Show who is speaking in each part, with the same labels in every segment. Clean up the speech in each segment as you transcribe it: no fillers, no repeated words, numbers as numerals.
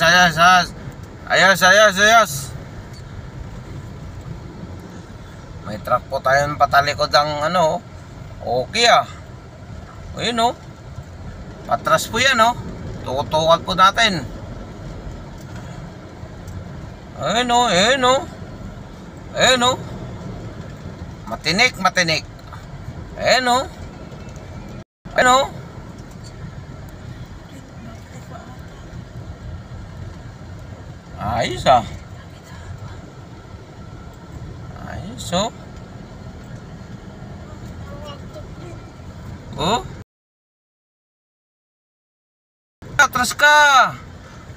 Speaker 1: ayos, ayos, ayos. Ayos, ayos, ayos. May truck po tayong patalikod ng ano. Okay ah. Ayun oh. Patras po yan oh. Tutukan po natin. Ayun oh, ayun oh. Ayun oh. Matinik, matinik. Ayun oh. Ayun oh. Ayos ah. Ayos oh. Oh. Atras ka.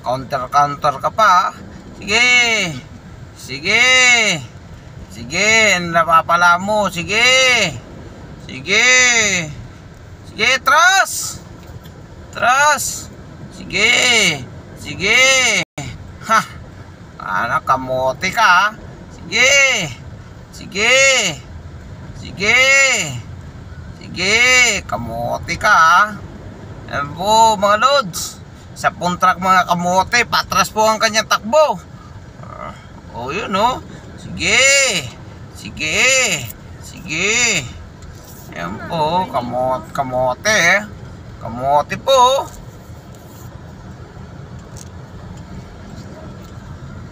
Speaker 1: Counter ka pa. Sige. Sige. Sige, napapala mo. Sige. Sige. Sige, atras. Atras. Sige. Sige. Ha. Anak, kamote ka. Sige. Sige. Sige. Sige, kamote ka. Yan po mga lods. Sa puntrak mga kamote, patras po ang kanyang takbo. O yun o. Sige. Sige. Sige. Yan po, kamote. Kamote po.